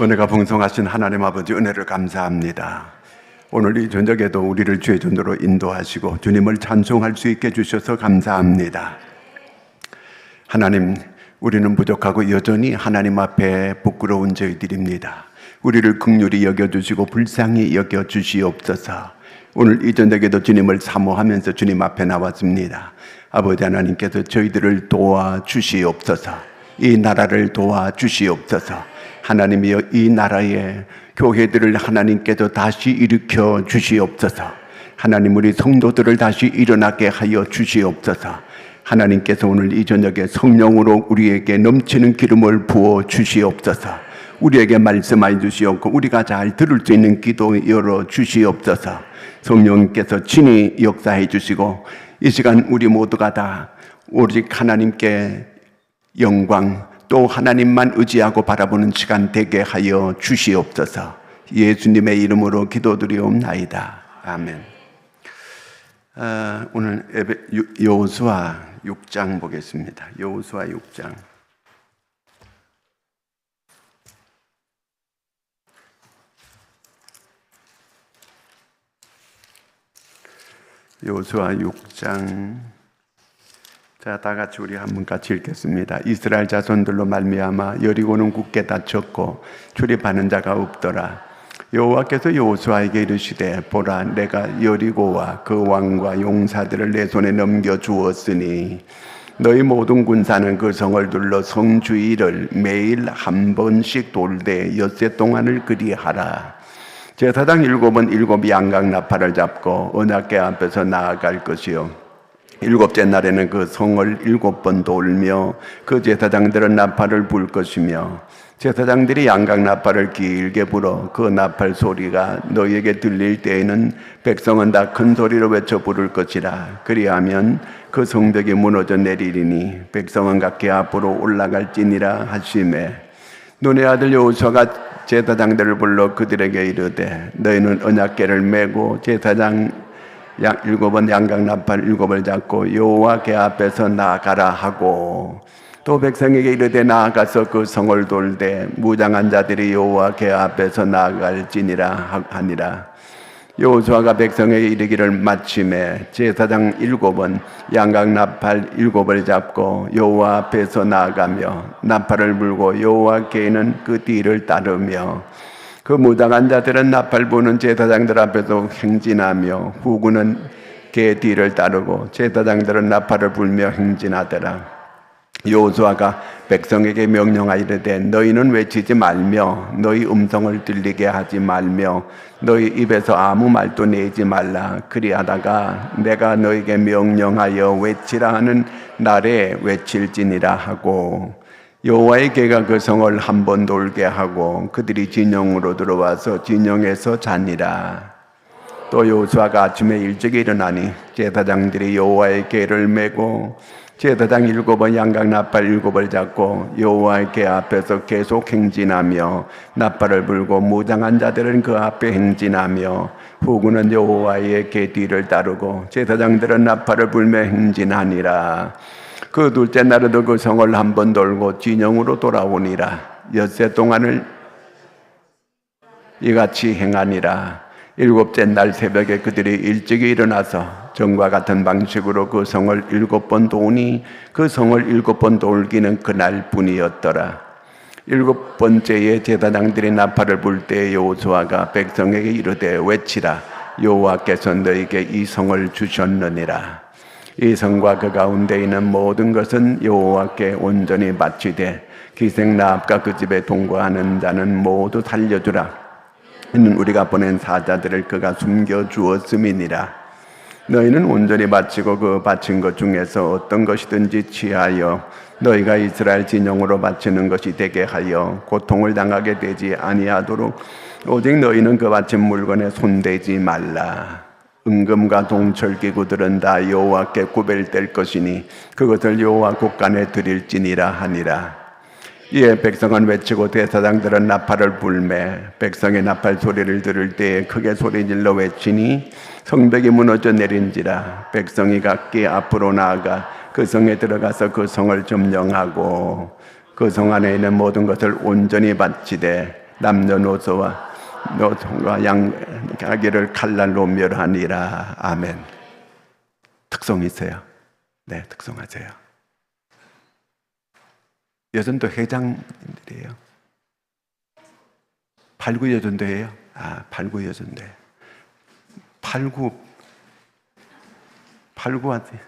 은혜가 풍성하신 하나님 아버지 은혜를 감사합니다. 오늘 이 저녁에도 우리를 주의 전도로 인도하시고 주님을 찬송할 수 있게 해주셔서 감사합니다. 하나님, 우리는 부족하고 여전히 하나님 앞에 부끄러운 저희들입니다. 우리를 긍휼히 여겨주시고 불쌍히 여겨주시옵소서. 오늘 이 저녁에도 주님을 사모하면서 주님 앞에 나왔습니다. 아버지 하나님께서 저희들을 도와주시옵소서. 이 나라를 도와주시옵소서. 하나님이여, 이 나라의 교회들을 하나님께서 다시 일으켜 주시옵소서. 하나님, 우리 성도들을 다시 일어나게 하여 주시옵소서. 하나님께서 오늘 이 저녁에 성령으로 우리에게 넘치는 기름을 부어 주시옵소서. 우리에게 말씀하여 주시옵고 우리가 잘 들을 수 있는 기도 열어 주시옵소서. 성령께서 친히 역사해 주시고 이 시간 우리 모두가 다 오직 하나님께 영광, 또 하나님만 의지하고 바라보는 시간 되게 하여 주시옵소서. 예수님의 이름으로 기도드리옵나이다. 아멘. 오늘 여호수아 6장 보겠습니다. 여호수아 6장. 여호수아 6장. 자, 다 같이 우리 한번 같이 읽겠습니다. 이스라엘 자손들로 말미암아 여리고는 굳게 닫혔고 출입하는 자가 없더라. 여호와께서 여호수아에게 이르시되, 보라, 내가 여리고와 그 왕과 용사들을 내 손에 넘겨 주었으니 너희 모든 군사는 그 성을 둘러 성 주위를 매일 한 번씩 돌되 엿새 동안을 그리하라. 제사장 7은 7 양각 나팔을 잡고 언약궤 앞에서 나아갈 것이요, 일곱째 날에는 그 성을 7번 돌며 그 제사장들은 나팔을 불 것이며 제사장들이 양각 나팔을 길게 불어 그 나팔 소리가 너희에게 들릴 때에는 백성은 다 큰 소리로 외쳐 부를 것이라. 그리하면 그 성벽이 무너져 내리리니 백성은 각기 앞으로 올라갈지니라 하시매, 눈의 아들 여호수아가 제사장들을 불러 그들에게 이르되, 너희는 언약궤를 메고 제사장 7번 양각 나팔 7을 잡고 여호와께 앞에서 나아가라 하고, 또 백성에게 이르되 나아가서 그 성을 돌되 무장한 자들이 여호와께 앞에서 나아갈지니라 하니라. 여호수아가 백성에게 이르기를 마침에 제사장 7은 양각 나팔 7을 잡고 여호와 앞에서 나아가며 나팔을 불고 여호와께는 그 뒤를 따르며 그 무장한 자들은 나팔 부는 제사장들 앞에서 행진하며 후군은 그 뒤를 따르고 제사장들은 나팔을 불며 행진하더라. 여호수아가 백성에게 명령하이르되, 너희는 외치지 말며 너희 음성을 들리게 하지 말며 너희 입에서 아무 말도 내지 말라. 그리하다가 내가 너희에게 명령하여 외치라 하는 날에 외칠지니라 하고, 여호와의 궤가 그 성을 한 번 돌게 하고 그들이 진영으로 들어와서 진영에서 자니라. 또 여호수아가 아침에 일찍 일어나니 제사장들이 여호와의 궤를 메고 제사장 7번 양각 나팔 7을 잡고 여호와의 궤 앞에서 계속 행진하며 나팔을 불고 무장한 자들은 그 앞에 행진하며 후군은 여호와의 궤 뒤를 따르고 제사장들은 나팔을 불며 행진하니라. 그 둘째 날에도 그 성을 한 번 돌고 진영으로 돌아오니라. 엿새 동안을 이같이 행하니라. 7째 날 새벽에 그들이 일찍이 일어나서 전과 같은 방식으로 그 성을 7번 도니 그 성을 7번 돌기는 그날 뿐이었더라. 7번째에 제사장들이 나팔을 불 때 여호수아가 백성에게 이르되 외치라. 여호와께서 너희에게 이 성을 주셨느니라. 이 성과 그 가운데 있는 모든 것은 여호와께 온전히 바치되 기생나합과 그 집에 동거하는 자는 모두 살려주라. 이는 우리가 보낸 사자들을 그가 숨겨 주었음이니라. 너희는 온전히 바치고 그 바친 것 중에서 어떤 것이든지 취하여 너희가 이스라엘 진영으로 바치는 것이 되게 하여 고통을 당하게 되지 아니하도록 오직 너희는 그 바친 물건에 손대지 말라. 은금과 동철기구들은 다 여호와께 구별될 것이니 그것을 여호와 곳간에 드릴지니라 하니라. 이에 백성은 외치고 제사장들은 나팔을 불매 백성의 나팔 소리를 들을 때에 크게 소리질러 외치니 성벽이 무너져 내린지라. 백성이 각기 앞으로 나아가 그 성에 들어가서 그 성을 점령하고 그 성 안에 있는 모든 것을 온전히 바치되 남녀노소와 노통과 양가기를 칼날로 멸하니라. 아멘. 특성 있어요. 네, 특성하세요. 여전도 회장님들이에요. 89 여전도예요. 89 여전도. 89한테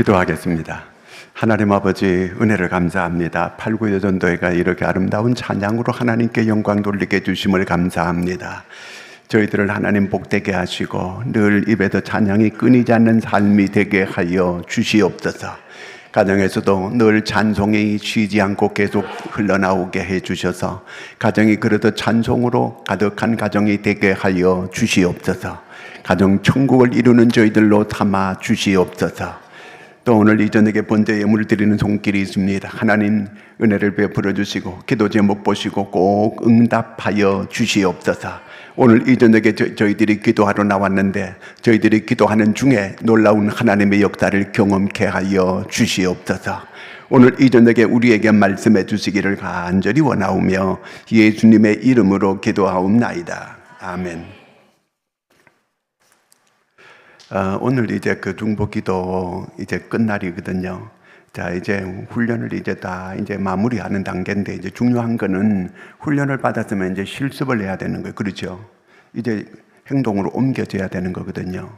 기도하겠습니다. 하나님 아버지 은혜를 감사합니다. 89 여전도회가 이렇게 아름다운 찬양으로 하나님께 영광 돌리게 해주심을 감사합니다. 저희들을 하나님 복되게 하시고 늘 입에서 찬양이 끊이지 않는 삶이 되게 하여 주시옵소서. 가정에서도 늘 찬송이 쉬지 않고 계속 흘러나오게 해주셔서 가정이 그래도 찬송으로 가득한 가정이 되게 하여 주시옵소서. 가정 천국을 이루는 저희들로 삼아 주시옵소서. 또 오늘 이 저녁에 번제 예물을 드리는 손길이 있습니다. 하나님 은혜를 베풀어 주시고 기도 제목 보시고 꼭 응답하여 주시옵소서. 오늘 이 저녁에 저희들이 기도하러 나왔는데 저희들이 기도하는 중에 놀라운 하나님의 역사를 경험케 하여 주시옵소서. 오늘 이 저녁에 우리에게 말씀해 주시기를 간절히 원하오며 예수님의 이름으로 기도하옵나이다. 아멘. 오늘 이제 그 중보기도 이제 끝날이거든요. 자, 이제 훈련을 이제 다 이제 마무리하는 단계인데, 이제 중요한 거는 훈련을 받았으면 이제 실습을 해야 되는 거예요. 그렇죠? 이제 행동으로 옮겨져야 되는 거거든요.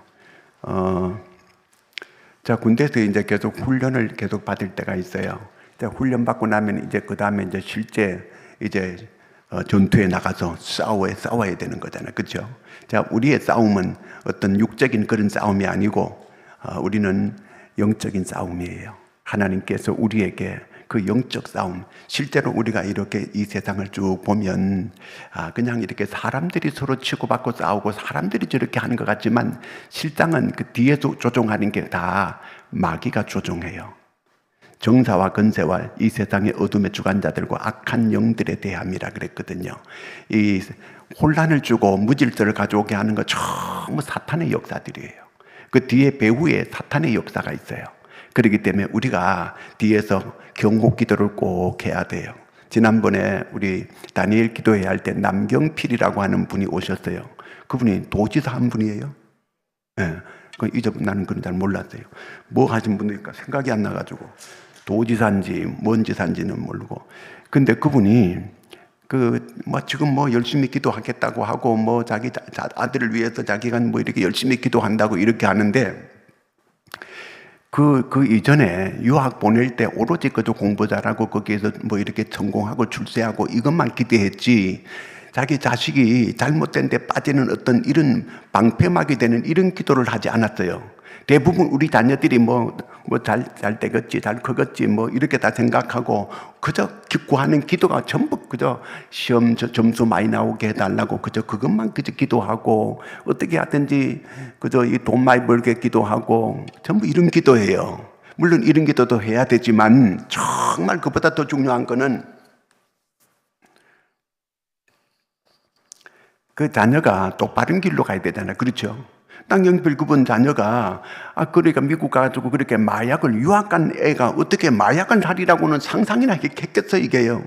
자, 군대에서 이제 계속 훈련을 계속 받을 때가 있어요. 자, 훈련 받고 나면 이제 그 다음에 이제 실제 이제 전투에 나가서 싸워야 되는 거잖아요. 그렇죠? 자, 우리의 싸움은 어떤 육적인 그런 싸움이 아니고 우리는 영적인 싸움이에요. 하나님께서 우리에게 그 영적 싸움, 실제로 우리가 이렇게 이 세상을 쭉 보면 그냥 이렇게 사람들이 서로 치고받고 싸우고 사람들이 저렇게 하는 것 같지만 실상은 그 뒤에서 조종하는 게 다 마귀가 조종해요. 정사와 건세와 이 세상의 어둠의 주관자들과 악한 영들에 대함이라 그랬거든요. 이 혼란을 주고 무질서를 가져오게 하는 거 전부 사탄의 역사들이에요. 그 뒤에 배후에 사탄의 역사가 있어요. 그렇기 때문에 우리가 뒤에서 경고 기도를 꼭 해야 돼요. 지난번에 우리 다니엘 기도회의 할 때 남경필이라고 하는 분이 오셨어요. 그분이 도지사 한 분이에요. 네. 나는 그건 잘 몰랐어요. 뭐 하신 분이니까 생각이 안 나가지고 도지사인지 뭔 지사인지는 모르고. 근데 그분이 지금 열심히 기도하겠다고 하고 자기 아들을 위해서 자기가 이렇게 열심히 기도한다고 이렇게 하는데 그 이전에 유학 보낼 때 오로지 그저 공부 잘하고 거기에서 이렇게 성공하고 출세하고 이것만 기대했지 자기 자식이 잘못된 데 빠지는 어떤 이런 방패막이 되는 이런 기도를 하지 않았어요. 대부분 우리 자녀들이 잘 되겠지, 잘 크겠지, 이렇게 다 생각하고 그저 구하는 기도가 전부 그저 시험 점수 많이 나오게 해달라고 그저 그것만 그저 기도하고 어떻게 하든지 그저 이 돈 많이 벌게 기도하고 전부 이런 기도해요. 물론 이런 기도도 해야 되지만 정말 그보다 더 중요한 거는 그 자녀가 똑바른 길로 가야 되잖아요. 그렇죠? 땅영필 그분 자녀가 그러니까 미국 가가지고 그렇게 마약을 유학 간 애가 어떻게 마약을 하리라고는 상상이나 했겠어 이게요.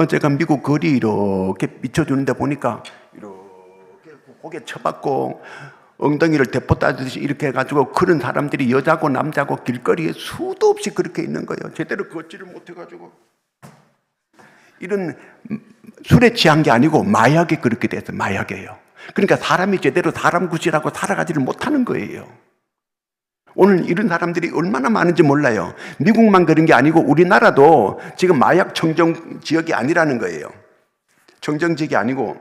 제가 미국 거리 이렇게 비춰주는데 보니까 이렇게 고개 쳐박고 엉덩이를 대포 따듯이 이렇게 해가지고 그런 사람들이 여자고 남자고 길거리에 수도 없이 그렇게 있는 거예요. 제대로 걷지를 못해가지고 이런 술에 취한 게 아니고 마약에 그렇게 돼서 마약이에요. 그러니까 사람이 제대로 사람 구실하고 살아가지를 못하는 거예요. 오늘 이런 사람들이 얼마나 많은지 몰라요. 미국만 그런 게 아니고 우리나라도 지금 마약 청정 지역이 아니라는 거예요. 청정 지역이 아니고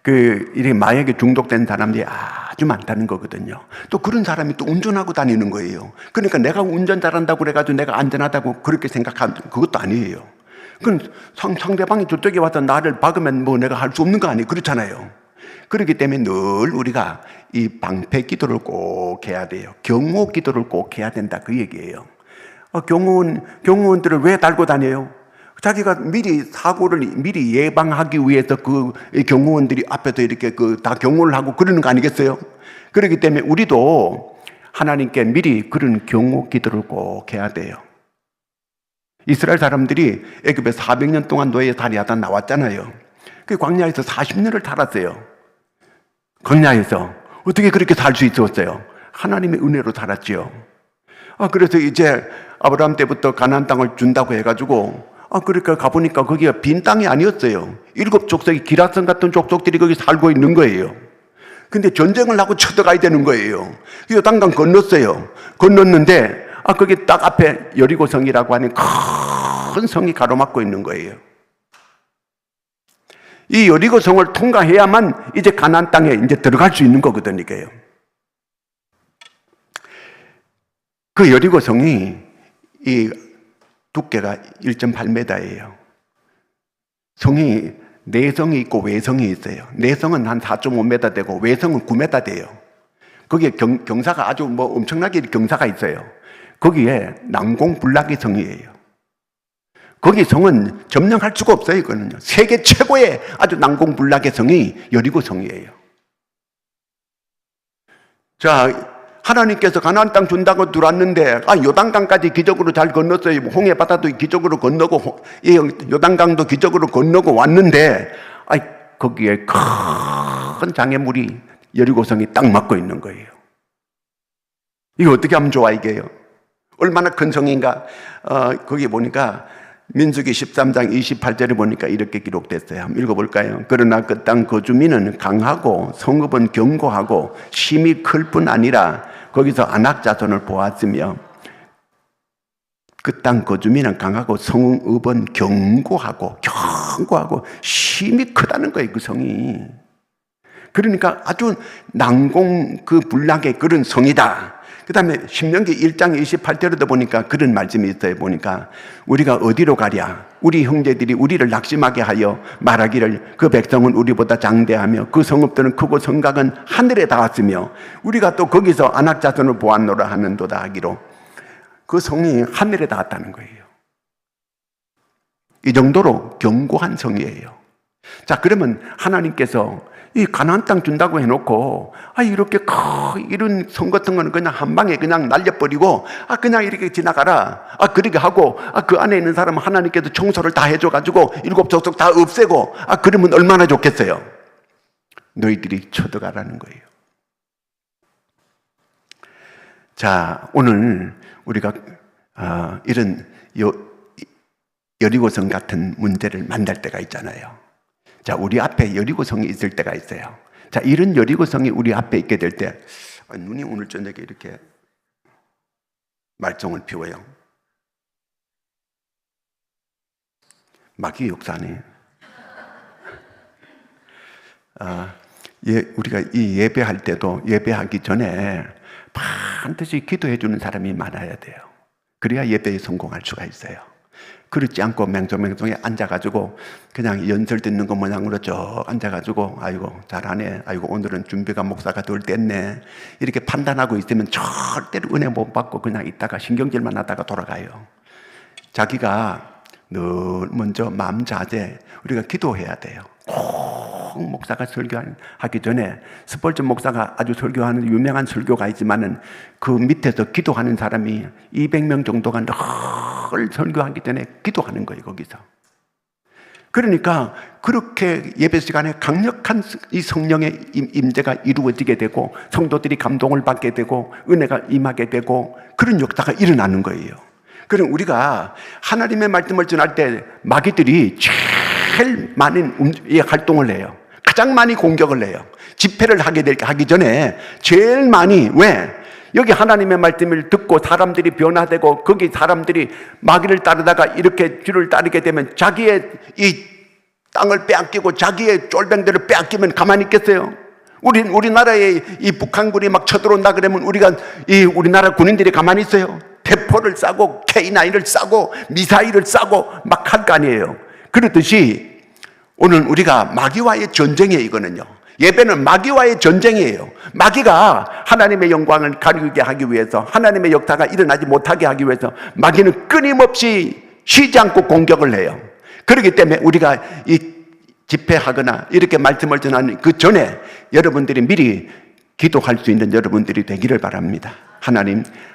이렇게 마약에 중독된 사람들이 아주 많다는 거거든요. 또 그런 사람이 또 운전하고 다니는 거예요. 그러니까 내가 운전 잘한다고 그래가지고 내가 안전하다고 그렇게 생각하면 그것도 아니에요. 그럼 상대방이 저쪽에 와서 나를 박으면 내가 할 수 없는 거 아니에요? 그렇잖아요. 그렇기 때문에 늘 우리가 이 방패 기도를 꼭 해야 돼요. 경호 기도를 꼭 해야 된다 그 얘기예요. 경호원들을 왜 달고 다녀요? 자기가 사고를 미리 예방하기 위해서 그 경호원들이 앞에서 이렇게 다 경호를 하고 그러는 거 아니겠어요? 그렇기 때문에 우리도 하나님께 미리 그런 경호 기도를 꼭 해야 돼요. 이스라엘 사람들이 애굽에 400년 동안 노예 살이하다 나왔잖아요. 그 광야에서 40년을 살았어요. 광야에서 어떻게 그렇게 살 수 있었어요? 하나님의 은혜로 살았지요. 그래서 이제 아브라함 때부터 가나안 땅을 준다고 해가지고 그러니까 가보니까 거기가 빈 땅이 아니었어요. 7족속이 기라성 같은 족속들이 거기 살고 있는 거예요. 근데 전쟁을 하고 쳐들어가야 되는 거예요. 요단강 건넜어요. 건넜는데 거기 딱 앞에 여리고성이라고 하는 큰 성이 가로막고 있는 거예요. 이 여리고성을 통과해야만 이제 가나안 땅에 이제 들어갈 수 있는 거거든요. 이게요. 그 여리고성이 이 두께가 1.8m예요. 성이 내성이 있고 외성이 있어요. 내성은 한 4.5m 되고 외성은 9m 돼요. 거기에 경사가 아주 엄청나게 경사가 있어요. 거기에 난공불락의 성이에요. 거기 성은 점령할 수가 없어요. 이거는요. 세계 최고의 아주 난공불락의 성이 여리고 성이에요. 자, 하나님께서 가나안 땅 준다고 들어왔는데 요단강까지 기적으로 잘 건넜어요. 홍해 바다도 기적으로 건너고 요단강도 기적으로 건너고 왔는데 거기에 큰 장애물이 여리고성이 딱 막고 있는 거예요. 이거 어떻게 하면 좋아, 이게요? 얼마나 큰 성인가? 거기 보니까 민수기 13장 28절에 보니까 이렇게 기록됐어요. 한번 읽어볼까요? 그러나 그 땅 거주민은 강하고 성읍은 견고하고 심이 클 뿐 아니라 거기서 안악 자손을 보았으며, 그 땅 거주민은 강하고 성읍은 견고하고 심이 크다는 거예요, 그 성이. 그러니까 아주 난공 그 불락의 그런 성이다. 그 다음에 신명기 1장 28절에도 보니까 그런 말씀이 있어요. 보니까 우리가 어디로 가랴? 우리 형제들이 우리를 낙심하게 하여 말하기를 그 백성은 우리보다 장대하며 그 성읍들은 크고 성곽은 하늘에 닿았으며 우리가 또 거기서 안악 자손을 보았노라 하는도다 하기로, 그 성이 하늘에 닿았다는 거예요. 이 정도로 견고한 성이에요. 자, 그러면 하나님께서 이 가나안 땅 준다고 해놓고 이렇게 이런 성 같은 거는 그냥 한 방에 그냥 날려버리고 그냥 이렇게 지나가라 그렇게 하고 그 안에 있는 사람은 하나님께서 청소를 다 해줘가지고 일곱 족속 다 없애고 그러면 얼마나 좋겠어요? 너희들이 쳐들어가라는 거예요. 자, 오늘 우리가 이런 여리고성 같은 문제를 만날 때가 있잖아요. 자, 우리 앞에 여리고성이 있을 때가 있어요. 자, 이런 여리고성이 우리 앞에 있게 될 때, 눈이 오늘 저녁에 이렇게 말종을 피워요. 마귀 역사네. 우리가 이 예배할 때도 예배하기 전에 반드시 기도해 주는 사람이 많아야 돼요. 그래야 예배에 성공할 수가 있어요. 그렇지 않고 맹종맹종에 앉아가지고 그냥 연설 듣는 것 모양으로 쭉 앉아가지고 아이고 잘하네, 아이고 오늘은 준비가 목사가 덜 됐네, 이렇게 판단하고 있으면 절대로 은혜 못 받고 그냥 있다가 신경질만 하다가 돌아가요. 자기가 늘 먼저 마음 자세, 우리가 기도해야 돼요. 꼭 목사가 설교하기 전에 스펄전 목사가 아주 설교하는 유명한 설교가 있지만은 그 밑에서 기도하는 사람이 200명 정도가 늘 설교하기 전에 기도하는 거예요, 거기서. 그러니까 그렇게 예배 시간에 강력한 이 성령의 임재가 이루어지게 되고 성도들이 감동을 받게 되고 은혜가 임하게 되고 그런 역사가 일어나는 거예요. 그럼 우리가 하나님의 말씀을 전할 때 마귀들이 제일 많은 활동을 해요. 가장 많이 공격을 해요. 집회를 하기 전에 제일 많이, 왜? 여기 하나님의 말씀을 듣고 사람들이 변화되고 거기 사람들이 마귀를 따르다가 이렇게 주를 따르게 되면 자기의 이 땅을 빼앗기고 자기의 쫄병들을 빼앗기면 가만히 있겠어요? 우리나라에 이 북한군이 막 쳐들어온다 그러면 우리나라 군인들이 가만히 있어요? 대포를 싸고 K9을 싸고 미사일을 싸고 막 할 거 아니에요. 그렇듯이 오늘 우리가 마귀와의 전쟁이에요. 이거는요, 예배는 마귀와의 전쟁이에요. 마귀가 하나님의 영광을 가리게 하기 위해서, 하나님의 역사가 일어나지 못하게 하기 위해서 마귀는 끊임없이 쉬지 않고 공격을 해요. 그렇기 때문에 우리가 이 집회하거나 이렇게 말씀을 전하는 그 전에 여러분들이 미리 기도할 수 있는 여러분들이 되기를 바랍니다.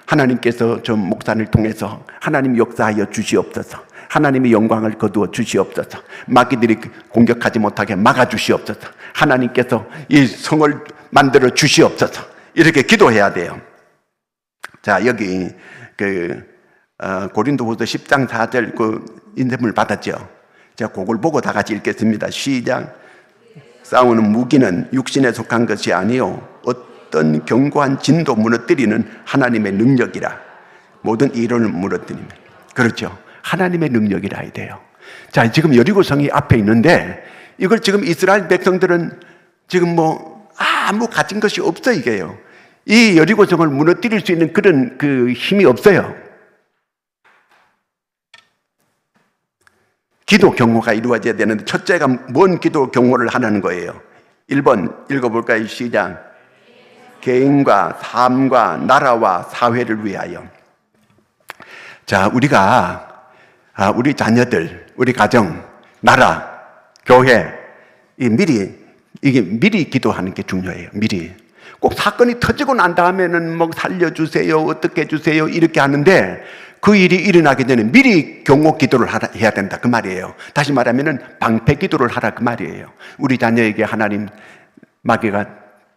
하나님께서 저 목사를 통해서 하나님 역사하여 주시옵소서. 하나님의 영광을 거두어 주시옵소서. 마귀들이 공격하지 못하게 막아 주시옵소서. 하나님께서 이 성을 만들어 주시옵소서. 이렇게 기도해야 돼요. 자, 여기 고린도후서 10장 4절 그 인쇄물 받았죠. 제가 그걸 보고 다 같이 읽겠습니다. 시작. 싸우는 무기는 육신에 속한 것이 아니요 어떤 견고한 진도 무너뜨리는 하나님의 능력이라. 모든 이론을 무너뜨리면. 그렇죠. 하나님의 능력이라 해야 돼요. 자, 지금 여리고성이 앞에 있는데 이걸 지금 이스라엘 백성들은 지금 아무 가진 것이 없어. 이게요, 이 여리고성을 무너뜨릴 수 있는 그런 그 힘이 없어요. 기도 경호가 이루어져야 되는데 첫째가 뭔 기도 경호를 하라는 거예요? 1번 읽어볼까요? 시작. 개인과 삶과 나라와 사회를 위하여. 자, 우리가 우리 자녀들, 우리 가정, 나라, 교회, 미리 기도하는 게 중요해요. 미리. 꼭 사건이 터지고 난 다음에는 살려주세요, 어떻게 해주세요, 이렇게 하는데 그 일이 일어나기 전에 미리 경호 기도를 해야 된다, 그 말이에요. 다시 말하면은 방패 기도를 하라, 그 말이에요. 우리 자녀에게 하나님 마귀가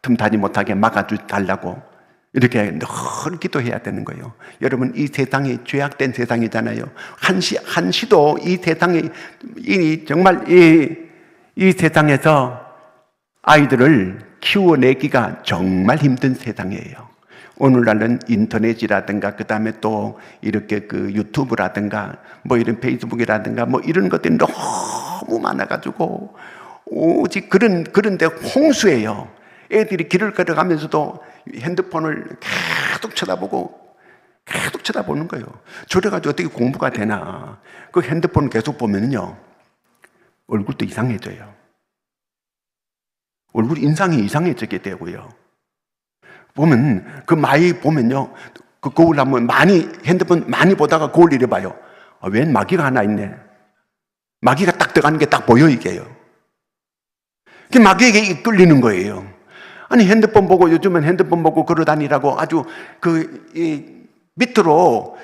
틈타지 못하게 막아달라고 이렇게 늘 기도해야 되는 거예요. 여러분, 이 세상이 죄악된 세상이잖아요. 한시도 이 세상에, 정말 이 세상에서 아이들을 키워내기가 정말 힘든 세상이에요. 오늘날은 인터넷이라든가, 그 다음에 또 이렇게 그 유튜브라든가, 뭐 이런 페이스북이라든가, 뭐 이런 것들이 너무 많아가지고, 오직 그런데 홍수예요. 애들이 길을 걸어가면서도 핸드폰을 계속 쳐다보는 거예요. 저래가지고 어떻게 공부가 되나. 그 핸드폰 계속 보면요, 얼굴도 이상해져요. 얼굴 인상이 이상해지게 되고요. 보면, 그 많이 보면요, 그 거울 한번 핸드폰 많이 보다가 거울 잃어봐요. 웬 마귀가 하나 있네. 마귀가 딱 들어가는 게 딱 보여, 이게요. 그 마귀에게 이끌리는 거예요. 아니, 핸드폰 보고, 요즘은 핸드폰 보고 걸어다니라고 아주 밑으로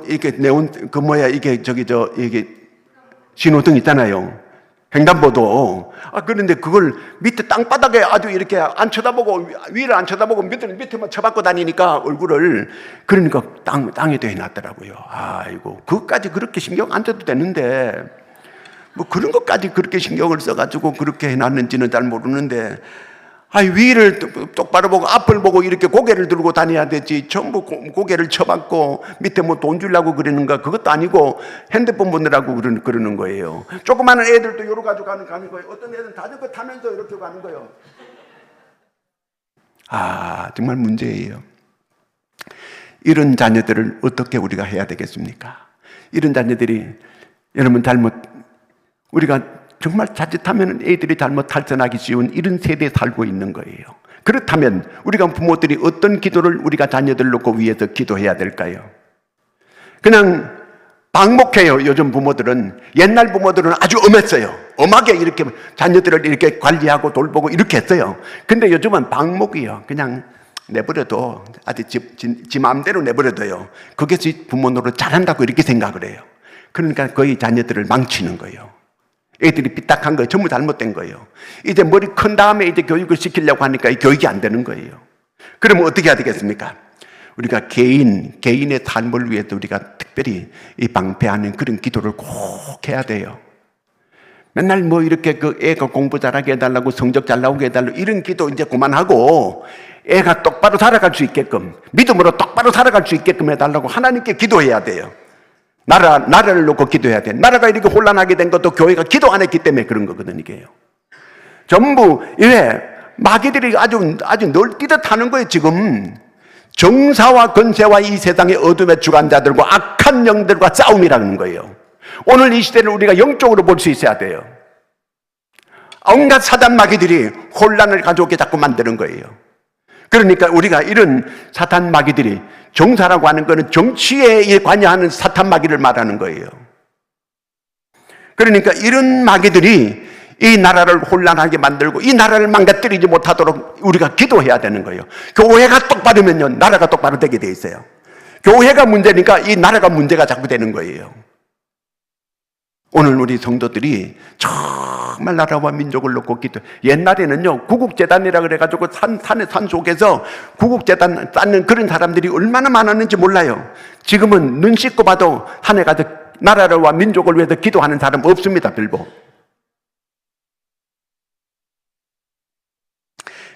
이게 이게 신호등 있잖아요. 횡단보도. 그런데 그걸 밑에 땅바닥에 아주 이렇게 안 쳐다보고, 위를 안 쳐다보고 밑에만 쳐박고 다니니까 얼굴을, 그러니까 땅에도 해놨더라고요. 아이고, 그것까지 그렇게 신경 안 써도 되는데, 뭐 그런 것까지 그렇게 신경을 써가지고 그렇게 해놨는지는 잘 모르는데, 위를 똑바로 보고 앞을 보고 이렇게 고개를 들고 다녀야 되지, 전부 고개를 쳐박고 밑에 뭐 돈 주려고 그러는가, 그것도 아니고 핸드폰 보느라고 그러는 거예요. 조그마한 애들도 요러 가지고 가는 거예요. 어떤 애들은 자전거 타면서 이렇게 가는 거예요. 정말 문제예요. 이런 자녀들을 어떻게 우리가 해야 되겠습니까? 이런 자녀들이, 여러분, 우리가 정말 자칫하면 애들이 잘못 탈선하기 쉬운 이런 세대에 살고 있는 거예요. 그렇다면 우리가 부모들이 어떤 기도를 우리가 자녀들 놓고 위해서 기도해야 될까요? 그냥 방목해요. 요즘 부모들은. 옛날 부모들은 아주 엄했어요. 엄하게 이렇게 자녀들을 이렇게 관리하고 돌보고 이렇게 했어요. 근데 요즘은 방목이요. 그냥 내버려둬. 아주 지 마음대로 내버려둬요. 그게 부모 노릇 잘한다고 이렇게 생각을 해요. 그러니까 거의 자녀들을 망치는 거예요. 애들이 삐딱한 거예요. 전부 잘못된 거예요. 이제 머리 큰 다음에 이제 교육을 시키려고 하니까 이 교육이 안 되는 거예요. 그러면 어떻게 해야 되겠습니까? 우리가 개인의 삶을 위해서 우리가 특별히 이 방패하는 그런 기도를 꼭 해야 돼요. 맨날 뭐 이렇게 그 애가 공부 잘하게 해달라고, 성적 잘 나오게 해달라고, 이런 기도 이제 그만하고 애가 똑바로 살아갈 수 있게끔, 믿음으로 똑바로 살아갈 수 있게끔 해달라고 하나님께 기도해야 돼요. 나라를 놓고 기도해야 돼. 나라가 이렇게 혼란하게 된 것도 교회가 기도 안 했기 때문에 그런 거거든, 이게요. 전부, 마귀들이 아주 널뛰듯 하는 거예요, 지금. 정사와 권세와 이 세상의 어둠의 주관자들과 악한 영들과 싸움이라는 거예요. 오늘 이 시대를 우리가 영적으로 볼 수 있어야 돼요. 온갖 사단 마귀들이 혼란을 가져오게 자꾸 만드는 거예요. 그러니까 우리가 이런 사탄 마귀들이, 정사라고 하는 것은 정치에 관여하는 사탄 마귀를 말하는 거예요. 그러니까 이런 마귀들이 이 나라를 혼란하게 만들고 이 나라를 망가뜨리지 못하도록 우리가 기도해야 되는 거예요. 교회가 똑바르면요, 나라가 똑바로 되게 돼 있어요. 교회가 문제니까 이 나라가 문제가 자꾸 되는 거예요. 오늘 우리 성도들이 정말 나라와 민족을 놓고 옛날에는요, 구국재단이라 그래가지고 산 속에서 구국재단 쌓는 그런 사람들이 얼마나 많았는지 몰라요. 지금은 눈 씻고 봐도 한 해 가득 나라와 민족을 위해서 기도하는 사람 없습니다, 별로.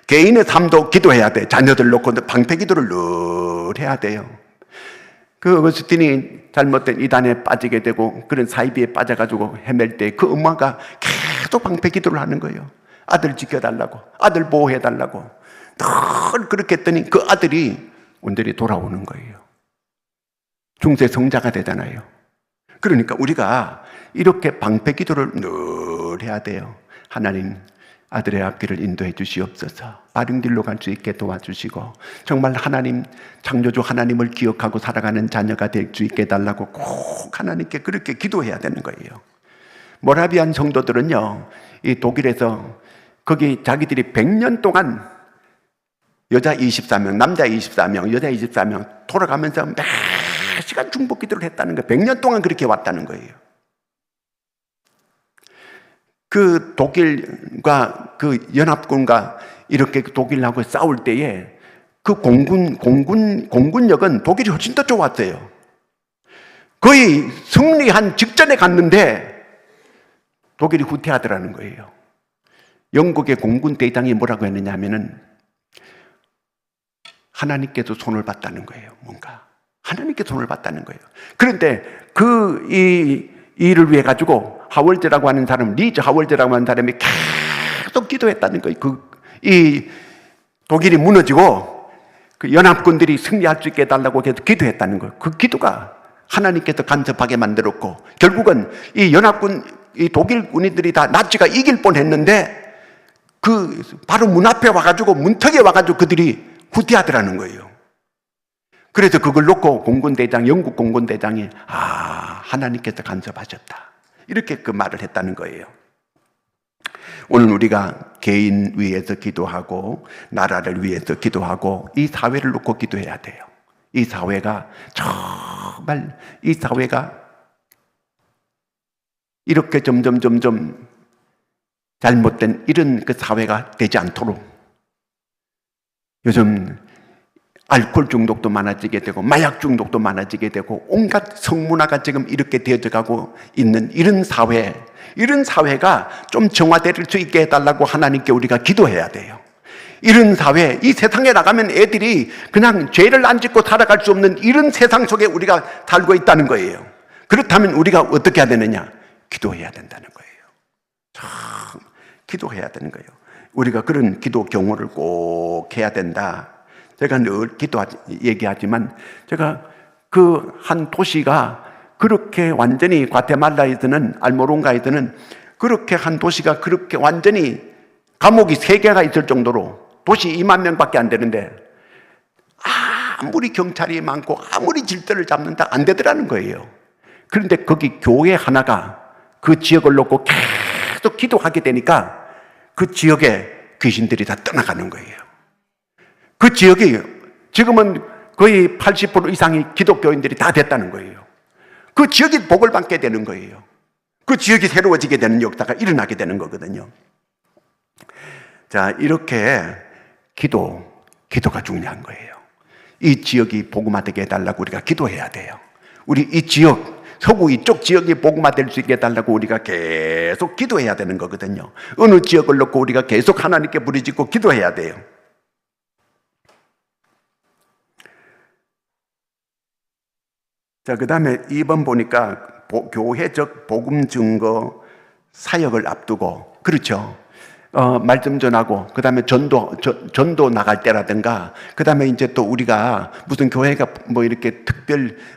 개인의 삶도 기도해야 돼. 자녀들 놓고 방패 기도를 늘 해야 돼요. 그 어거스틴이 잘못된 이단에 빠지게 되고 그런 사이비에 빠져가지고 헤맬 때 그 엄마가 계속 방패 기도를 하는 거예요. 아들 지켜달라고, 아들 보호해달라고. 늘 그렇게 했더니 그 아들이 온전히 돌아오는 거예요. 중세 성자가 되잖아요. 그러니까 우리가 이렇게 방패 기도를 늘 해야 돼요. 하나님, 아들의 앞길을 인도해 주시옵소서. 바른 길로 갈 수 있게 도와주시고, 정말 하나님, 창조주 하나님을 기억하고 살아가는 자녀가 될 수 있게 해달라고 꼭 하나님께 그렇게 기도해야 되는 거예요. 모라비안 성도들은요, 이 독일에서 거기 자기들이 100년 동안 여자 24명, 남자 24명, 여자 24명 돌아가면서 매 시간 중복 기도를 했다는 거예요. 100년 동안 그렇게 왔다는 거예요. 그 독일과 그 연합군과 이렇게 독일하고 싸울 때에 그 공군력은 독일이 훨씬 더 좋았어요. 거의 승리한 직전에 갔는데 독일이 후퇴하더라는 거예요. 영국의 공군 대장이 뭐라고 했느냐 하면은 하나님께서 손을 봤다는 거예요. 뭔가 하나님께 손을 봤다는 거예요. 그런데 이 일을 위해 가지고 하월제라고 하는 사람, 리즈 하월제라고 하는 사람이 계속 기도했다는 거예요. 이 독일이 무너지고 그 연합군들이 승리할 수 있게 해달라고 계속 기도했다는 거예요. 그 기도가 하나님께서 간섭하게 만들었고, 결국은 이 연합군, 이 독일 군인들이 다 나치가 이길 뻔했는데 바로 문 앞에 와가지고 문턱에 와가지고 그들이 후퇴하더라는 거예요. 그래서 그걸 놓고 영국 공군대장이 하나님께서 간섭하셨다, 이렇게 그 말을 했다는 거예요. 오늘 우리가 개인 위해서 기도하고 나라를 위해서 기도하고 이 사회를 놓고 기도해야 돼요. 이 사회가 정말 이렇게 점점 잘못된 이런 그 사회가 되지 않도록, 요즘 알코올 중독도 많아지게 되고 마약 중독도 많아지게 되고 온갖 성문화가 지금 이렇게 되어져 가고 있는 이런 사회가 좀 정화될 수 있게 해달라고 하나님께 우리가 기도해야 돼요. 이런 사회, 이 세상에 나가면 애들이 그냥 죄를 안 짓고 살아갈 수 없는 이런 세상 속에 우리가 살고 있다는 거예요. 그렇다면 우리가 어떻게 해야 되느냐? 기도해야 된다는 거예요. 참 기도해야 되는 거예요. 우리가 그런 기도 경호를 꼭 해야 된다. 제가 늘 얘기하지만, 제가 그 한 도시가 그렇게 완전히, 과테말라에서는, 알모론가에서는 그렇게 한 도시가 그렇게 완전히 감옥이 3개가 있을 정도로, 도시 2만 명밖에 안 되는데 아무리 경찰이 많고 아무리 질서를 잡는다 안 되더라는 거예요. 그런데 거기 교회 하나가 그 지역을 놓고 계속 기도하게 되니까 그 지역에 귀신들이 다 떠나가는 거예요. 그 지역이 지금은 거의 80% 이상이 기독교인들이 다 됐다는 거예요. 그 지역이 복을 받게 되는 거예요. 그 지역이 새로워지게 되는 역사가 일어나게 되는 거거든요. 자, 이렇게 기도가 중요한 거예요. 이 지역이 복음화되게 해달라고 우리가 기도해야 돼요. 우리 이 지역, 서구 이쪽 지역이 복음화될 수 있게 해달라고 우리가 계속 기도해야 되는 거거든요. 어느 지역을 놓고 우리가 계속 하나님께 부르짖고 기도해야 돼요. 자, 그 다음에 2번 보니까 교회적 복음 증거 사역을 앞두고, 그렇죠. 말씀 전하고, 그 다음에 전도 나갈 때라든가, 그 다음에 이제 또 우리가 무슨 교회가 뭐 이렇게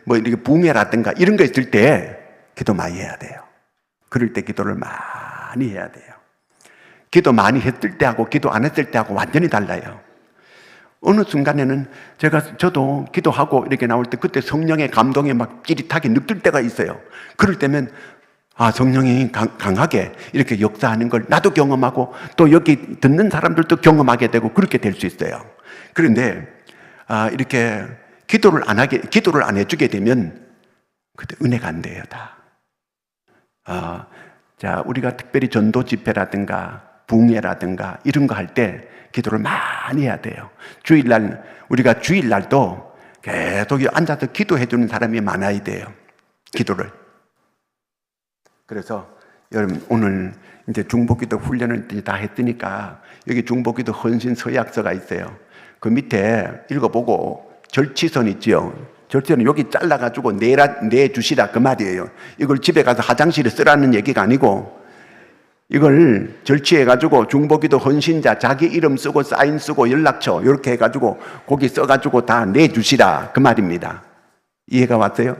이렇게 붕괴라든가 이런 거 있을 때 기도 많이 해야 돼요. 그럴 때 기도를 많이 해야 돼요. 기도 많이 했을 때하고 기도 안 했을 때하고 완전히 달라요. 어느 순간에는 저도 기도하고 이렇게 나올 때 그때 성령의 감동에 막 찌릿하게 느낄 때가 있어요. 그럴 때면 성령이 강하게 이렇게 역사하는 걸 나도 경험하고 또 여기 듣는 사람들도 경험하게 되고 그렇게 될 수 있어요. 그런데 이렇게 기도를 안 해주게 되면 그때 은혜가 안 돼요, 다. 자, 우리가 특별히 전도 집회라든가 붕괴라든가 이런 거 할 때 기도를 많이 해야 돼요. 우리가 주일날도 계속 앉아서 기도해 주는 사람이 많아야 돼요. 기도를. 그래서 여러분, 오늘 이제 중보기도 훈련을 다 했으니까 여기 중보기도 헌신 서약서가 있어요. 그 밑에 읽어보고 절치선 있지요. 절치선은 여기 잘라가지고 내주시라 그 말이에요. 이걸 집에 가서 화장실에 쓰라는 얘기가 아니고, 이걸 절취해가지고 중보기도 헌신자 자기 이름 쓰고 사인 쓰고 연락처 이렇게 해가지고 거기 써가지고 다 내주시라 그 말입니다. 이해가 왔어요?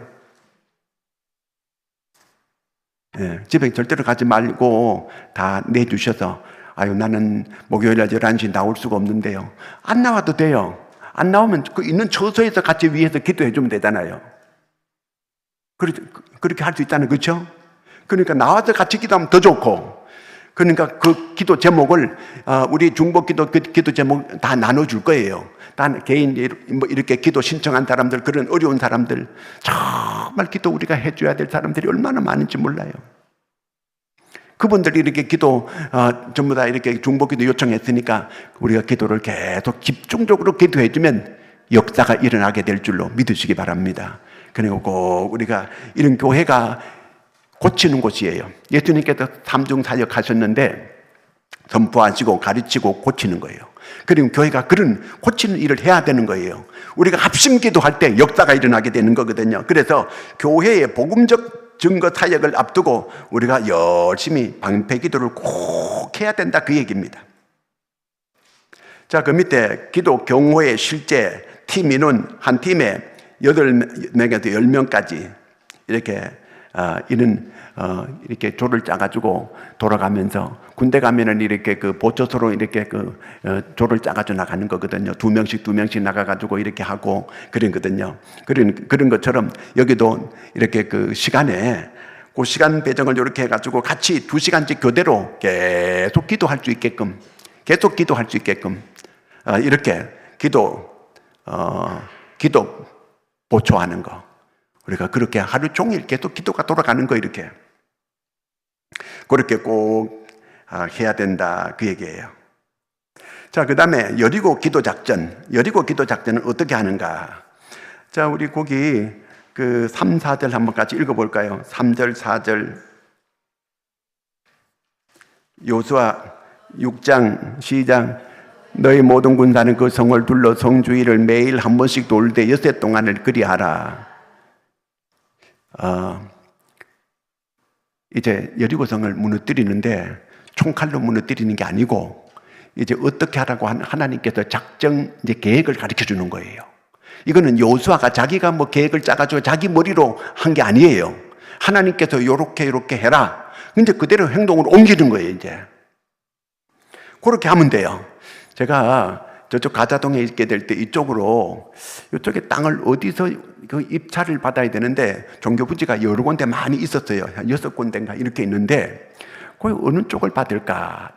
네, 집에 절대로 가지 말고 다 내주셔서, 나는 목요일날 11시 나올 수가 없는데요. 안 나와도 돼요. 안 나오면 그 있는 처소에서 같이 위에서 기도해 주면 되잖아요. 그렇게 할 수 있다는, 그렇죠? 그러니까 나와서 같이 기도하면 더 좋고, 그러니까 그 기도 제목을 우리 중보기도 그 기도 제목 다 나눠줄 거예요. 다 개인 뭐 이렇게 기도 신청한 사람들, 그런 어려운 사람들, 정말 기도 우리가 해줘야 될 사람들이 얼마나 많은지 몰라요. 그분들이 이렇게 기도 전부 다 이렇게 중보기도 요청했으니까 우리가 기도를 계속 집중적으로 기도해주면 역사가 일어나게 될 줄로 믿으시기 바랍니다. 그리고 꼭 우리가 이런 교회가 고치는 곳이에요. 예수님께서 삼중사역 하셨는데 선포하시고 가르치고 고치는 거예요. 그리고 교회가 그런 고치는 일을 해야 되는 거예요. 우리가 합심 기도할 때 역사가 일어나게 되는 거거든요. 그래서 교회의 복음적 증거 사역을 앞두고 우리가 열심히 방패 기도를 꼭 해야 된다, 그 얘기입니다. 자, 그 밑에 기도 경호의 실제 팀 인원 한 팀에 8명에서 10명까지 이렇게 이렇게 조를 짜가지고 돌아가면서 군대 가면은 이렇게 그 보초소로 이렇게 조를 짜가지고 나가는 거거든요. 2명씩 나가가지고 이렇게 하고 그러거든요. 그런 것처럼 여기도 이렇게 그 시간에 그 시간 배정을 이렇게 해가지고 같이 2시간씩 교대로 계속 기도할 수 있게끔 이렇게 기도 보초하는 거. 우리가 그렇게 하루 종일 계속 기도가 돌아가는 거, 이렇게. 그렇게 꼭 해야 된다, 그 얘기예요. 자, 그 다음에 여리고 기도 작전은 어떻게 하는가? 자, 우리 거기 그 3, 4절 한번 같이 읽어볼까요? 3절, 4절. 요수아 6장 시작. 너희 모든 군사는 그 성을 둘러 성 주위를 매일 한 번씩 돌되 6해 동안을 그리하라. 이제 여리고성을 무너뜨리는데 총칼로 무너뜨리는 게 아니고 이제 어떻게 하라고 하나님께서 이제 계획을 가르쳐 주는 거예요. 이거는 여호수아가 자기가 뭐 계획을 짜가지고 자기 머리로 한 게 아니에요. 하나님께서 요렇게 해라. 근데 그대로 행동으로 옮기는 거예요, 이제. 그렇게 하면 돼요. 제가 저쪽 가자동에 있게 될 때 이쪽에 땅을 어디서 그 입찰을 받아야 되는데 종교 부지가 여러 군데 많이 있었어요. 한 6군데인가 이렇게 있는데 거기 어느 쪽을 받을까?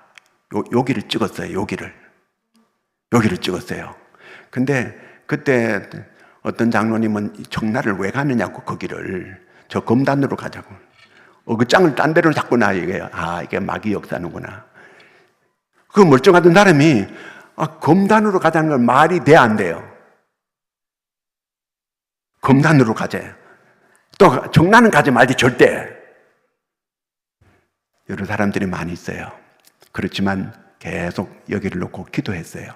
여기를 찍었어요. 여기를 찍었어요. 근데 그때 어떤 장로님은 청라를 왜 가느냐고, 거기를 저 검단으로 가자고. 그 땅을 딴 데로 자꾸 나 이게 이게 마귀 역사는구나. 그 멀쩡하던 사람이 검단으로 가자는 건 말이 돼, 안 돼요? 검단으로 가재. 또 정라는 가지 말지, 절대. 여러 사람들이 많이 있어요. 그렇지만 계속 여기를 놓고 기도했어요.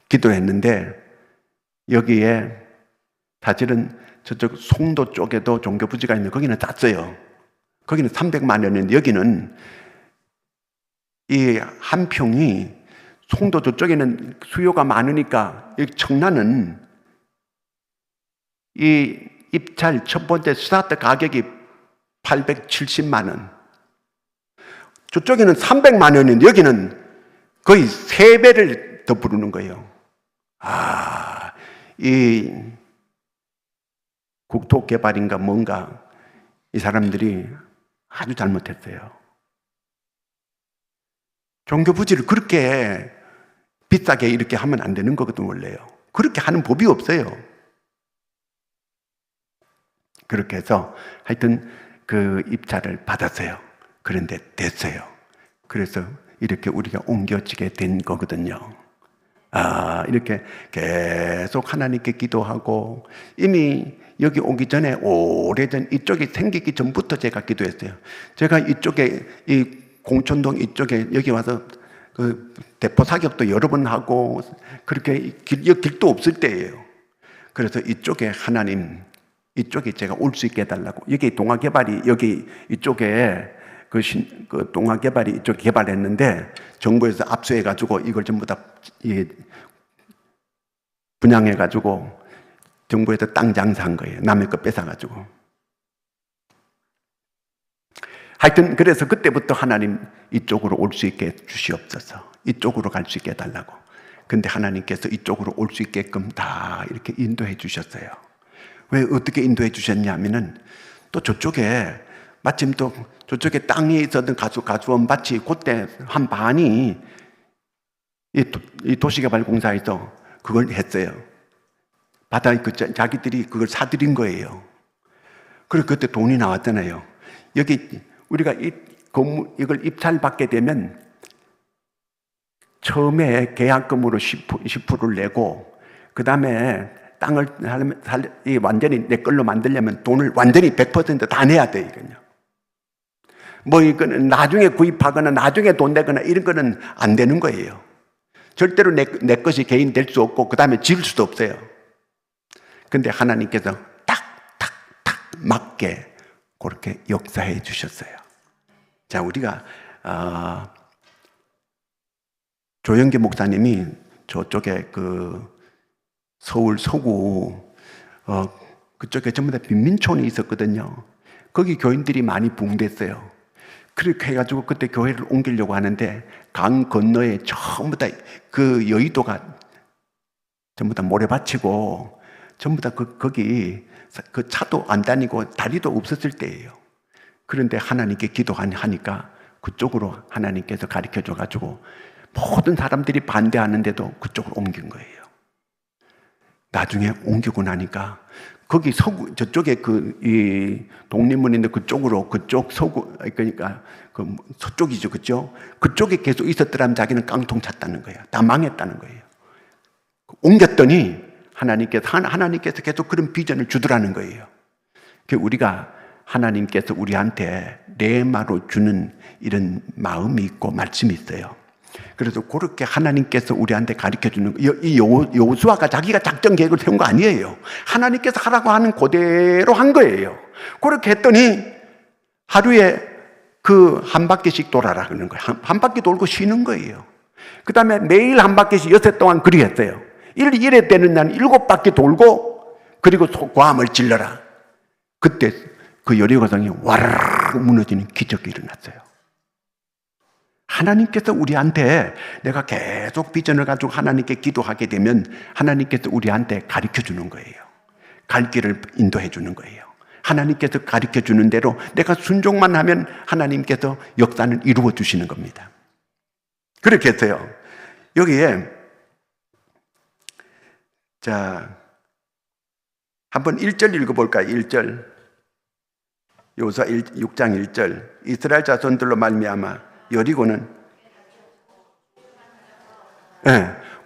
기도했는데 여기에 사실은 저쪽 송도 쪽에도 종교 부지가 있는데 거기는 땄어요. 거기는 300만 원인데 여기는 이 한 평이 송도 저쪽에는 수요가 많으니까 여기 청라는 이 입찰 첫 번째 스타트 가격이 870만 원. 저쪽에는 300만 원인데 여기는 거의 3배를 더 부르는 거예요. 이 국토개발인가 뭔가 이 사람들이 아주 잘못했어요. 종교 부지를 그렇게 비싸게 이렇게 하면 안 되는 거거든, 원래요. 그렇게 하는 법이 없어요. 그렇게 해서 하여튼 그 입찰을 받았어요. 그런데 됐어요. 그래서 이렇게 우리가 옮겨지게 된 거거든요. 이렇게 계속 하나님께 기도하고, 이미 여기 오기 전에 오래전 이쪽이 생기기 전부터 제가 기도했어요. 제가 이쪽에 이 공촌동 이쪽에 여기 와서 그 대포 사격도 여러 번 하고 그렇게 길도 없을 때예요. 그래서 이쪽에 하나님, 이쪽에 제가 올 수 있게 해달라고. 여기 동아개발이 여기 이쪽에 그 동아개발이 이쪽 개발했는데 정부에서 압수해가지고 이걸 전부 다 분양해가지고 정부에서 땅 장사한 거예요. 남의 거 뺏어가지고. 하여튼 그래서 그때부터 하나님 이쪽으로 올 수 있게 주시옵소서. 이쪽으로 갈 수 있게 해달라고. 근데 하나님께서 이쪽으로 올 수 있게끔 다 이렇게 인도해 주셨어요. 왜 어떻게 인도해 주셨냐면은 또 저쪽에 마침 또 저쪽에 땅에 있었던 가수원 밭이 그때 한 반이 이 도시개발공사에서 그걸 했어요. 자기들이 그걸 사들인 거예요. 그리고 그때 돈이 나왔잖아요. 여기 우리가 이걸 입찰받게 되면 처음에 계약금으로 10%를 내고 그 다음에 땅을 완전히 내 걸로 만들려면 돈을 완전히 100% 다 내야 돼, 이건요. 뭐 이거는 나중에 구입하거나 나중에 돈 내거나 이런 거는 안 되는 거예요. 절대로 내 것이 개인 될 수 없고 그 다음에 지을 수도 없어요. 근데 하나님께서 탁탁탁 맞게 그렇게 역사해 주셨어요. 자, 우리가 조영기 목사님이 저쪽에 서울 서구 그쪽에 전부 다 빈민촌이 있었거든요. 거기 교인들이 많이 붕괴했어요. 그렇게 해가지고 그때 교회를 옮기려고 하는데 강 건너에 전부 다 그 여의도가 전부 다 모래밭이고 전부 다 거기 그 차도 안 다니고 다리도 없었을 때예요. 그런데 하나님께 기도하니까 그쪽으로 하나님께서 가르쳐 줘가지고 모든 사람들이 반대하는데도 그쪽으로 옮긴 거예요. 나중에 옮기고 나니까 거기 저쪽에 이 독립문인데 그쪽으로 그쪽 서구 그러니까 서쪽이죠, 그죠? 그쪽에 계속 있었더라면 자기는 깡통 찼다는 거예요. 다 망했다는 거예요. 옮겼더니 하나님께서 계속 그런 비전을 주더라는 거예요. 우리가 하나님께서 우리한테 레마로 주는 이런 마음이 있고 말씀이 있어요. 그래서 그렇게 하나님께서 우리한테 가르쳐 주는 이 여호수아가 자기가 작전 계획을 세운 거 아니에요. 하나님께서 하라고 하는 그대로 한 거예요. 그렇게 했더니 하루에 한 바퀴씩 돌아라 그러는 거예요. 한 바퀴 돌고 쉬는 거예요. 그 다음에 매일 한 바퀴씩 6해 동안 그리 했어요. 이래 되는 날은 7바퀴 돌고 그리고 고함을 질러라. 그때 그 여리고성이 와르르 무너지는 기적이 일어났어요. 하나님께서 우리한테 내가 계속 비전을 가지고 하나님께 기도하게 되면 하나님께서 우리한테 가르쳐 주는 거예요. 갈 길을 인도해 주는 거예요. 하나님께서 가르쳐 주는 대로 내가 순종만 하면 하나님께서 역사는 이루어 주시는 겁니다. 그렇게 했어요. 여기에 자, 한번 1절 읽어볼까요? 1절. 여호수아 6장 1절. 이스라엘 자손들로 말미암아 여리고는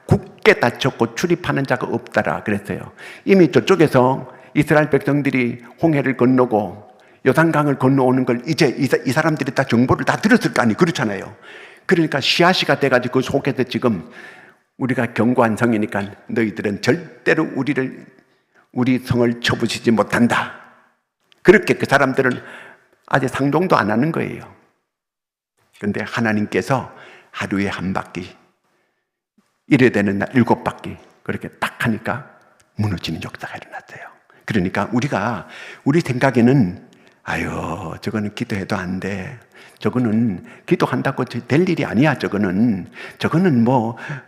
굳게 닫혔고 출입하는 자가 없더라 그랬어요. 이미 저쪽에서 이스라엘 백성들이 홍해를 건너고 요단강을 건너오는 걸 이제 이 사람들이 다 정보를 다 들었을 거 아니에요. 그렇잖아요. 그러니까 씨앗이가 돼가지고 그 속에서 지금 우리가 견고한 성이니까 너희들은 절대로 우리 성을 쳐부시지 못한다. 그렇게 그 사람들은 아직 상종도 안 하는 거예요. 그런데 하나님께서 하루에 한 바퀴, 이래 되는 날 7바퀴 그렇게 딱 하니까 무너지는 역사가 일어났어요. 그러니까 우리 생각에는 저거는 기도해도 안 돼. 저거는 기도한다고 될 일이 아니야. 저거는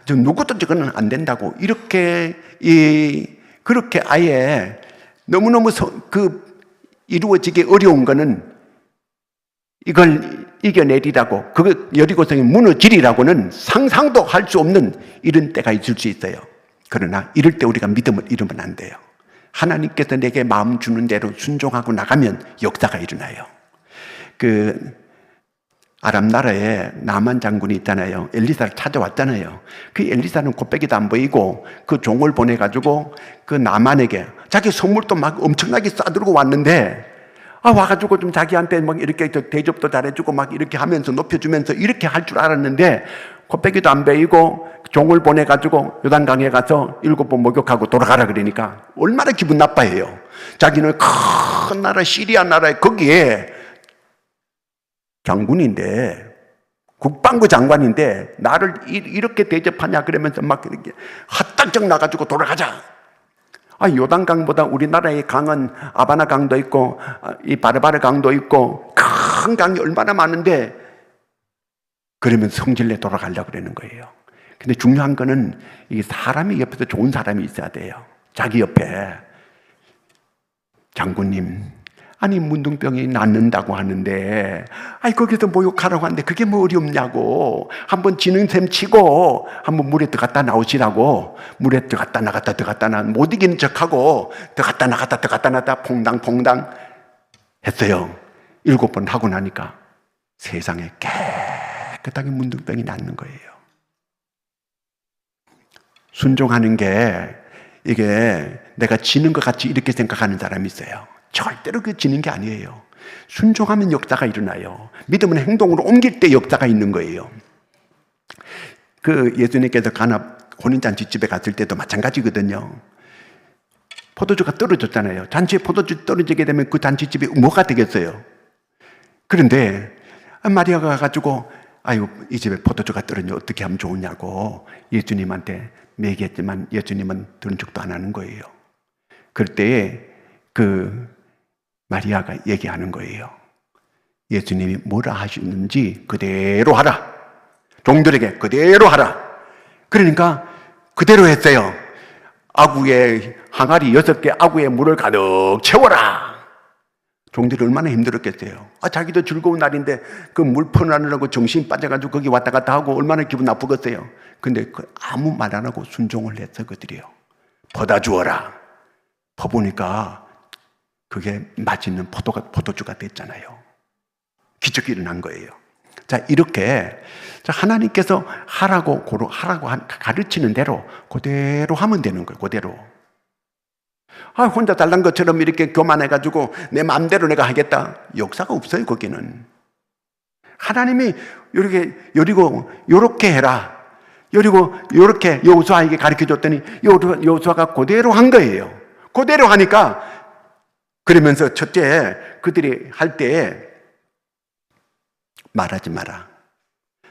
누구도 저거는 안 된다고. 그렇게 아예 너무너무 이루어지기 어려운 거는 이걸 이겨내리라고, 여리고성이 무너지리라고는 상상도 할 수 없는 이런 때가 있을 수 있어요. 그러나 이럴 때 우리가 믿음을 잃으면 안 돼요. 하나님께서 내게 마음 주는 대로 순종하고 나가면 역사가 일어나요. 아람 나라에 나만 장군이 있잖아요. 엘리사를 찾아왔잖아요. 그 엘리사는 곱빼기도 안 보이고 그 종을 보내가지고 그 나만에게 자기 선물도 막 엄청나게 싸들고 왔는데 와가지고 좀 자기한테 막 이렇게 대접도 잘해주고 막 이렇게 하면서 높여주면서 이렇게 할 줄 알았는데 곱빼기도 안 베이고 종을 보내가지고 요단강에 가서 7번 목욕하고 돌아가라 그러니까 얼마나 기분 나빠해요. 자기는 큰 나라 시리아 나라에 거기에 장군인데 국방부 장관인데 나를 이렇게 대접하냐 그러면서 막 이렇게 핫딱정 나가지고 돌아가자. 요단강보다 우리나라의 강은 아바나 강도 있고 이 바르바르 강도 있고 큰 강이 얼마나 많은데 그러면서 성질내 돌아가려고 그러는 거예요. 근데 중요한 거는 이 사람이 옆에서 좋은 사람이 있어야 돼요. 자기 옆에 장군님, 문둥병이 낫는다고 하는데 거기서 목욕하라고 하는데 그게 뭐 어렵냐고, 한번 지능샘 치고 한번 물에 들어갔다 나오시라고. 물에 들어갔다 나갔다 못 이기는 척하고 들어갔다 나갔다 퐁당퐁당 했어요. 7번 하고 나니까 세상에 깨끗하게 문둥병이 낫는 거예요. 순종하는 게 이게 내가 지는 것 같이 이렇게 생각하는 사람이 있어요. 절대로 그 지는 게 아니에요. 순종하면 역사가 일어나요. 믿음은 행동으로 옮길 때 역사가 있는 거예요. 그 예수님께서 가나 혼인잔치집에 갔을 때도 마찬가지거든요. 포도주가 떨어졌잖아요. 잔치에 포도주 떨어지게 되면 그 잔치집이 뭐가 되겠어요? 그런데 마리아가 가가지고 아유 이 집에 포도주가 떨어지면 어떻게 하면 좋으냐고 예수님한테 얘기했지만 예수님은 들은 척도 안 하는 거예요. 그럴 때에 그 마리아가 얘기하는 거예요. 예수님이 뭐라 하시는지 그대로 하라. 종들에게 그대로 하라. 그러니까 그대로 했어요. 아구에 항아리 6개 아구에 물을 가득 채워라. 종들이 얼마나 힘들었겠어요. 자기도 즐거운 날인데 그 물 퍼내느라고 정신 빠져가지고 거기 왔다 갔다 하고 얼마나 기분 나쁘겠어요. 근데 아무 말 안 하고 순종을 했어 그들이요. 퍼다 주어라. 퍼보니까 그게 맛있는 포도주가 됐잖아요. 기적이 일어난 거예요. 자, 이렇게 하나님께서 하라고 가르치는 대로 그대로 하면 되는 거예요. 그대로. 혼자 달란 것처럼 이렇게 교만해가지고 내 마음대로 내가 하겠다. 역사가 없어요, 거기는. 하나님이 이렇게 여리고 요렇게 해라. 여리고 요렇게 여호수아에게 가르쳐 줬더니 여호수아가 그대로 한 거예요. 그대로 하니까 그러면서 첫째 그들이 할 때 말하지 마라.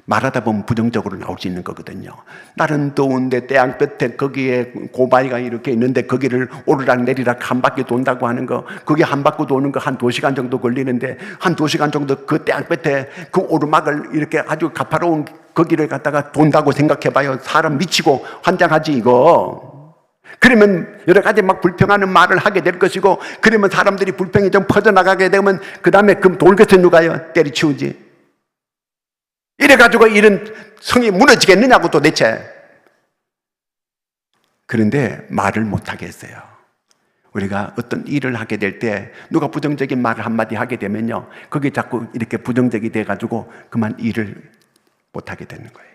말하다 보면 부정적으로 나올 수 있는 거거든요. 날은 더운데 태양볕에 거기에 고바위가 이렇게 있는데 거기를 오르락 내리락 한 바퀴 돈다고 하는 거, 그게 한 바퀴 도는 거 한 2시간 정도 걸리는데 한 2시간 정도 그 태양볕에 그 오르막을 이렇게 아주 가파로운 거기를 갖다가 돈다고 생각해봐요. 사람 미치고 환장하지 이거. 그러면 여러 가지 막 불평하는 말을 하게 될 것이고, 그러면 사람들이 불평이 좀 퍼져나가게 되면 그 다음에 그 돌것을 누가요? 때리치우지. 이래가지고 이런 성이 무너지겠느냐고 도대체. 그런데 말을 못하게 했어요. 우리가 어떤 일을 하게 될 때 누가 부정적인 말을 한마디 하게 되면요, 그게 자꾸 이렇게 부정적이 돼가지고 그만 일을 못하게 되는 거예요.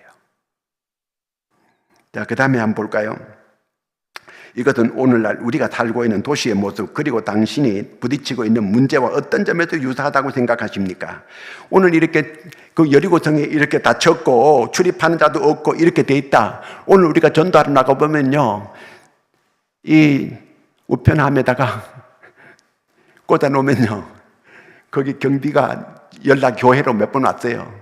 자, 그 다음에 한번 볼까요? 이것은 오늘날 우리가 살고 있는 도시의 모습, 그리고 당신이 부딪히고 있는 문제와 어떤 점에서 유사하다고 생각하십니까? 오늘 이렇게 그 여리고성이 이렇게 닫혔고 출입하는 자도 없고 이렇게 돼 있다. 오늘 우리가 전도하러 나가보면요, 이 우편함에다가 꽂아 놓으면요, 거기 경비가 연락 교회로 몇 번 왔어요.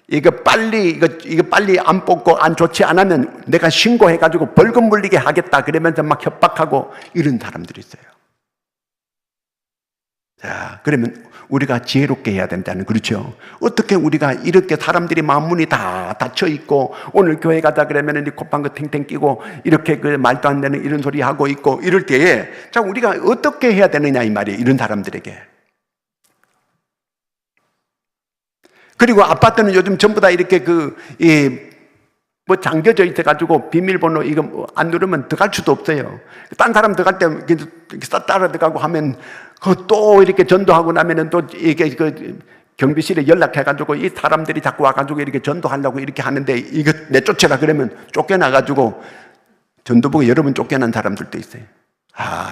이거 빨리 안 뽑고 안 좋지 않으면 내가 신고해가지고 벌금 물리게 하겠다. 그러면서 막 협박하고 이런 사람들이 있어요. 자, 그러면 우리가 지혜롭게 해야 된다는, 그렇죠? 어떻게 우리가 이렇게 사람들이 마음문이 다 닫혀 있고 오늘 교회 가자 그러면 콧방 거 탱탱 끼고 이렇게 그 말도 안 되는 이런 소리 하고 있고 이럴 때에 자, 우리가 어떻게 해야 되느냐 이 말이에요. 이런 사람들에게. 그리고 아파트는 요즘 전부 다 이렇게 뭐 잠겨져 있어가지고 비밀번호 이거 안 누르면 들어갈 수도 없어요. 딴 사람 들어갈 때 따라 들어가고 하면 또 이렇게 전도하고 나면은 또 이게 그 경비실에 연락해가지고 이 사람들이 자꾸 와가지고 이렇게 전도하려고 이렇게 하는데 이거 내쫓아라 그러면 쫓겨나가지고 전도부가 여러 번 쫓겨난 사람들도 있어요.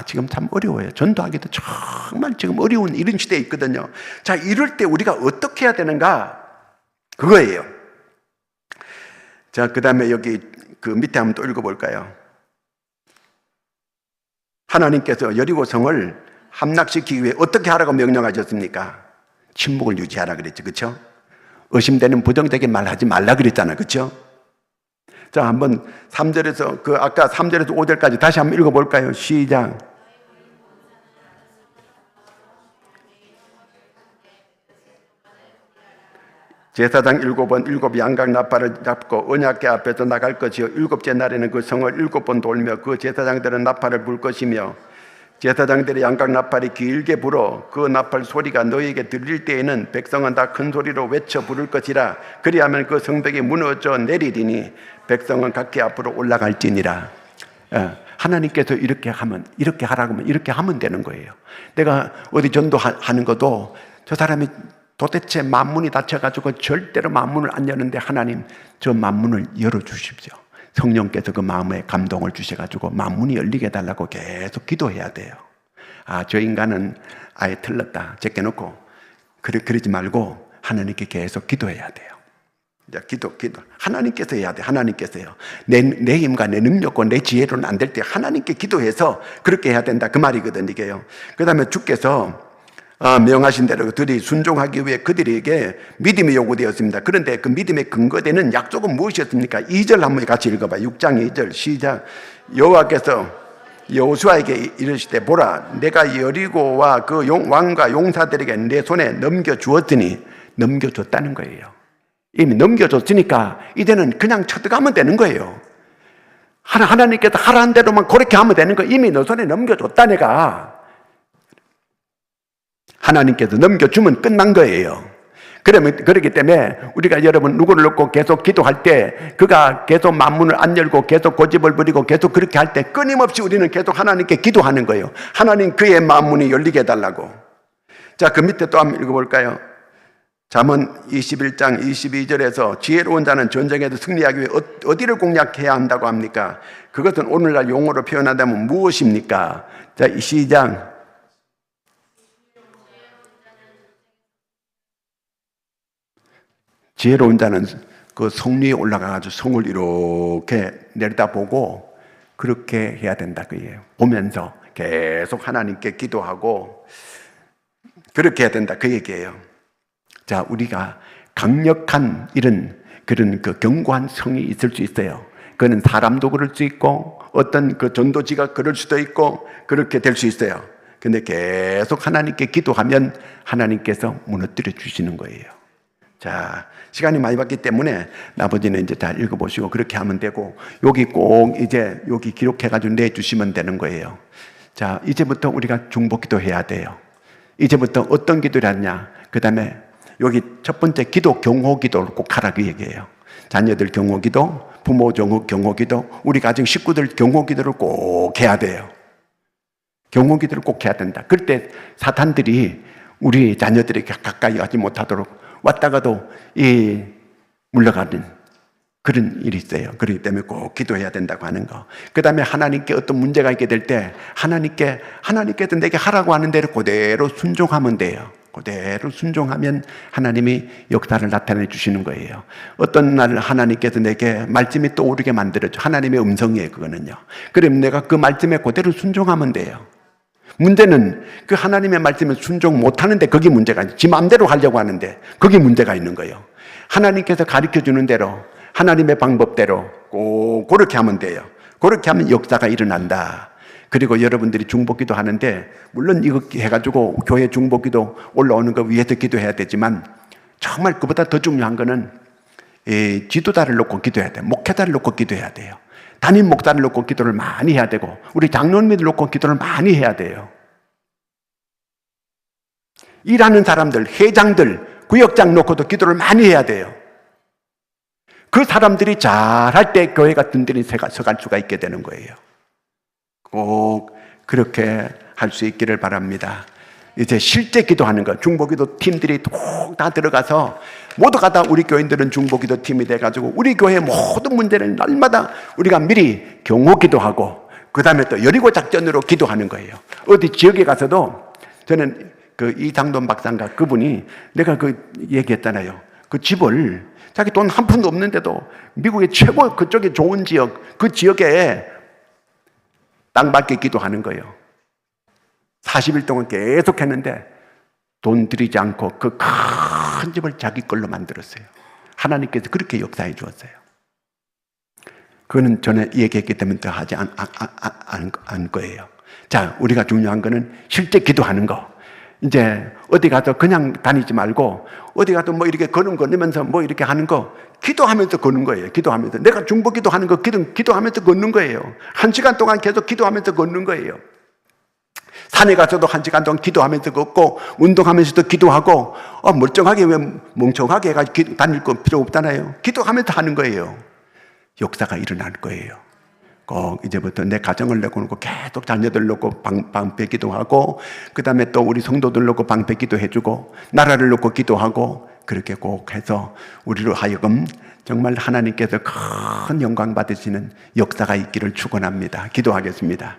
지금 참 어려워요. 전도하기도 정말 지금 어려운 이런 시대에 있거든요. 자, 이럴 때 우리가 어떻게 해야 되는가? 그거예요. 자, 그 다음에 여기 그 밑에 한번 또 읽어볼까요? 하나님께서 여리고성을 함락시키기 위해 어떻게 하라고 명령하셨습니까? 침묵을 유지하라 그랬죠. 그렇죠? 의심되는 부정적인 말 하지 말라 그랬잖아요. 그렇죠? 자, 한번 3절에서 아까 3절에서 5절까지 다시 한번 읽어볼까요? 시작. 제사장 7번 7 양각 나팔을 잡고 언약궤 앞에서 나갈 것이요 7째 날에는 그 성을 7번 돌며 그 제사장들은 나팔을 불 것이며 제사장들의 양각 나팔이 길게 불어 그 나팔 소리가 너희에게 들릴 때에는 백성은 다 큰 소리로 외쳐 부를 것이라. 그리하면 그 성벽이 무너져 내리리니 백성은 각기 앞으로 올라갈지니라. 하나님께서 이렇게 하라고 하면 이렇게 하면 되는 거예요. 내가 어디 전도하는 것도 저 사람이 도대체 만문이 닫혀가지고 절대로 만문을 안 여는데 하나님 저 만문을 열어주십시오. 성령께서 그 마음에 감동을 주셔가지고 만문이 열리게 해달라고 계속 기도해야 돼요. 아, 저 인간은 아예 틀렸다 제껴놓고 그러지 말고 하나님께 계속 기도해야 돼요. 기도 하나님께서 해야 돼. 하나님께서요. 내 힘과 내 능력과 내 지혜로는 안 될 때 하나님께 기도해서 그렇게 해야 된다 그 말이거든 이게요. 그 다음에 주께서 명하신 대로 그들이 순종하기 위해 그들에게 믿음이 요구되었습니다. 그런데 그 믿음의 근거되는 약속은 무엇이었습니까? 2절 한번 같이 읽어봐. 6장 2절 시작. 여호와께서 여호수아에게 이르시되 보라 내가 여리고와 그 왕과 용사들에게 내 손에 넘겨주었으니 넘겨줬다는 거예요. 이미 넘겨줬으니까 이제는 그냥 쳐들어가면 되는 거예요. 하나님께서 하라는 대로만 그렇게 하면 되는 거예요. 이미 너 손에 넘겨줬다 내가. 하나님께서 넘겨주면 끝난 거예요. 그렇기 때문에 우리가 여러분 누구를 놓고 계속 기도할 때 그가 계속 만문을 안 열고 계속 고집을 부리고 계속 그렇게 할 때 끊임없이 우리는 계속 하나님께 기도하는 거예요. 하나님 그의 만문이 열리게 해달라고. 자, 그 밑에 또 한번 읽어볼까요? 잠언 21장 22절에서 지혜로운 자는 전쟁에서 승리하기 위해 어디를 공략해야 한다고 합니까? 그것은 오늘날 용어로 표현한다면 무엇입니까? 자, 시작. 지혜로운 자는 그 성 위에 올라가가지고 성을 이렇게 내려다보고 그렇게 해야 된다 그예요. 보면서 계속 하나님께 기도하고 그렇게 해야 된다 그 얘기예요. 자, 우리가 강력한 그런 그 견고한 성이 있을 수 있어요. 그는 사람도 그럴 수 있고 어떤 그 전도지가 그럴 수도 있고 그렇게 될 수 있어요. 근데 계속 하나님께 기도하면 하나님께서 무너뜨려 주시는 거예요. 자, 시간이 많이 받기 때문에 나머지는 이제 다 읽어보시고 그렇게 하면 되고 여기 꼭 이제 여기 기록해가지고 내주시면 되는 거예요. 자, 이제부터 우리가 중보기도 해야 돼요. 이제부터 어떤 기도를 하냐. 그 다음에 여기 첫 번째 기도, 경호기도를 꼭 하라고 얘기해요. 자녀들 경호기도, 부모 경호기도, 우리 가정 식구들 경호기도를 꼭 해야 돼요. 경호기도를 꼭 해야 된다. 그럴 때 사탄들이 우리 자녀들에게 가까이 하지 못하도록 왔다가도 물러가는 그런 일이 있어요. 그렇기 때문에 꼭 기도해야 된다고 하는 거. 그 다음에 하나님께 어떤 문제가 있게 될 때 하나님께서 내게 하라고 하는 대로 그대로 순종하면 돼요. 그대로 순종하면 하나님이 역사를 나타내 주시는 거예요. 어떤 날 하나님께서 내게 말씀이 떠오르게 만들어줘. 하나님의 음성이에요, 그거는요. 그럼 내가 그 말씀에 그대로 순종하면 돼요. 문제는 그 하나님의 말씀에 순종 못하는데 그게 문제가 아니에요. 지 마음대로 하려고 하는데 그게 문제가 있는 거예요. 하나님께서 가르쳐주는 대로 하나님의 방법대로 꼭 그렇게 하면 돼요. 그렇게 하면 역사가 일어난다. 그리고 여러분들이 중보기도 하는데 물론 이거 해가지고 교회 중보기도 올라오는 거 위해서 기도해야 되지만 정말 그보다 더 중요한 거는 지도자를 놓고 기도해야 돼요. 목회자를 놓고 기도해야 돼요. 담임 목사를 놓고 기도를 많이 해야 되고 우리 장로님들 놓고 기도를 많이 해야 돼요. 일하는 사람들, 회장들, 구역장 놓고도 기도를 많이 해야 돼요. 그 사람들이 잘할 때 교회가 든든히 서갈 수가 있게 되는 거예요. 꼭 그렇게 할 수 있기를 바랍니다. 이제 실제 기도하는 거, 중보기도 팀들이 꼭 다 들어가서 모두가 다 우리 교인들은 중보기도 팀이 돼가지고 우리 교회 모든 문제를 날마다 우리가 미리 경호기도하고 그 다음에 또 여리고 작전으로 기도하는 거예요. 어디 지역에 가서도 저는 그 이상돈 박사인가 그분이 내가 그 얘기했잖아요. 그 집을 자기 돈 한 푼도 없는데도 미국의 최고 그쪽에 좋은 지역, 그 지역에 땅 받게 기도하는 거예요. 40일 동안 계속 했는데 돈 들이지 않고 그 큰 집을 자기 걸로 만들었어요. 하나님께서 그렇게 역사해 주었어요. 그거는 전에 얘기했기 때문에 더 하지 않을 거예요. 자, 우리가 중요한 거는 실제 기도하는 거. 이제 어디 가서 그냥 다니지 말고 어디 가서 뭐 이렇게 걸음 걸으면서 뭐 이렇게 하는 거 기도하면서 걷는 거예요. 기도하면서 내가 중보 기도하는 거 기도하면서 걷는 거예요. 1시간 동안 계속 기도하면서 걷는 거예요. 산에 가서도 1시간 동안 기도하면서 걷고 운동하면서도 기도하고 멀쩡하게 왜 멍청하게 해가지고 다닐 건 필요 없잖아요. 기도하면서 하는 거예요. 역사가 일어날 거예요. 꼭 이제부터 내 가정을 놓고 계속 자녀들 놓고 방패 기도하고, 그 다음에 또 우리 성도들 놓고 방패 기도해주고, 나라를 놓고 기도하고, 그렇게 꼭 해서 우리로 하여금 정말 하나님께서 큰 영광 받으시는 역사가 있기를 축원합니다. 기도하겠습니다.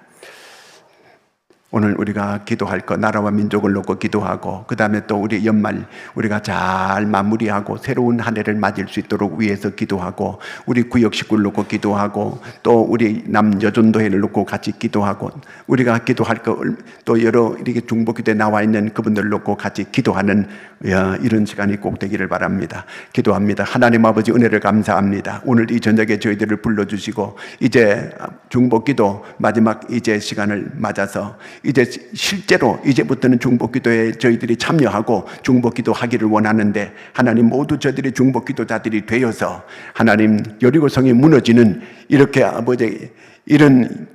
오늘 우리가 기도할 것, 나라와 민족을 놓고 기도하고, 그 다음에 또 우리 연말 우리가 잘 마무리하고 새로운 한 해를 맞을 수 있도록 위해서 기도하고, 우리 구역 식구를 놓고 기도하고, 또 우리 남여전도회를 놓고 같이 기도하고, 우리가 기도할 것, 또 여러 이렇게 중보기도에 나와 있는 그분들 놓고 같이 기도하는 이런 시간이 꼭 되기를 바랍니다. 기도합니다. 하나님 아버지, 은혜를 감사합니다. 오늘 이 저녁에 저희들을 불러주시고, 이제 중보기도 마지막 이제 시간을 맞아서 이제 실제로 이제부터는 중보기도에 저희들이 참여하고 중보기도 하기를 원하는데, 하나님 모두 저들이 중보기도자들이 되어서 하나님 여리고성이 무너지는, 이렇게 아버지 이런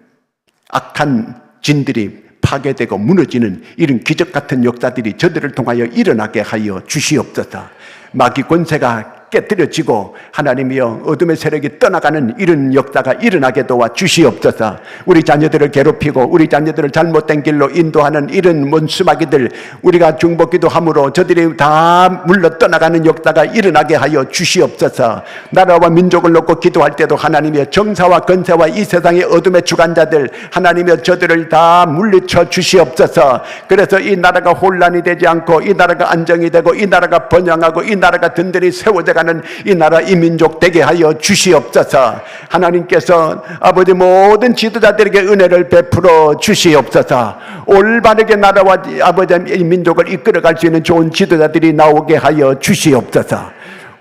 악한 진들이 파괴되고 무너지는 이런 기적 같은 역사들이 저들을 통하여 일어나게 하여 주시옵소서. 마귀 권세가 깨뜨려지고 하나님이여 어둠의 세력이 떠나가는 이런 역사가 일어나게 도와 주시옵소서. 우리 자녀들을 괴롭히고 우리 자녀들을 잘못된 길로 인도하는 이런 원수마귀들, 우리가 중보기도 함으로 저들이 다 물러 떠나가는 역사가 일어나게 하여 주시옵소서. 나라와 민족을 놓고 기도할 때도 하나님의 정사와 건세와 이 세상의 어둠의 주관자들, 하나님의 저들을 다 물리쳐 주시옵소서. 그래서 이 나라가 혼란이 되지 않고 이 나라가 안정이 되고 이 나라가 번영하고 이 나라가 든든히 세워져 가는 이 나라 이 민족 되게 하여 주시옵소서. 하나님께서 아버지 모든 지도자들에게 은혜를 베풀어 주시옵소서. 올바르게 나라와 아버지 이 민족을 이끌어갈 수 있는 좋은 지도자들이 나오게 하여 주시옵소서.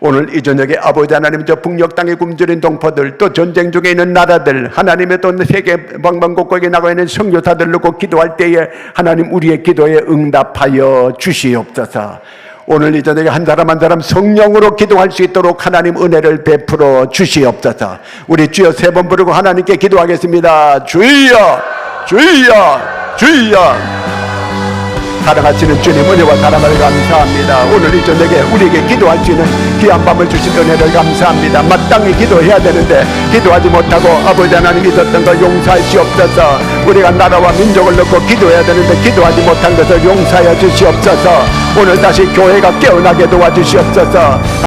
오늘 이 저녁에 아버지 하나님, 저 북녘 땅에 굶주린 동포들, 또 전쟁 중에 있는 나라들, 하나님의 또 세계 방방곡곡에 나가 있는 선교사들 놓고 기도할 때에 하나님 우리의 기도에 응답하여 주시옵소서. 오늘 이 저녁에 한 사람 한 사람 성령으로 기도할 수 있도록 하나님 은혜를 베풀어 주시옵소서. 우리 주여 세 번 부르고 하나님께 기도하겠습니다. 주여, 주여, 주여. 사랑하시는 주님, 은혜와 사랑을 감사합니다. 오늘 이 저녁에 우리에게 기도할 수 있는 귀한 밤을 주신 은혜를 감사합니다. 마땅히 기도해야 되는데 기도하지 못하고 아버지 하나님 있었던 것 용서하시옵소서. 우리가 나라와 민족을 놓고 기도해야 되는데 기도하지 못한 것을 용서하여 주시옵소서. 오늘 다시 교회가 깨어나게 도와주시옵소서.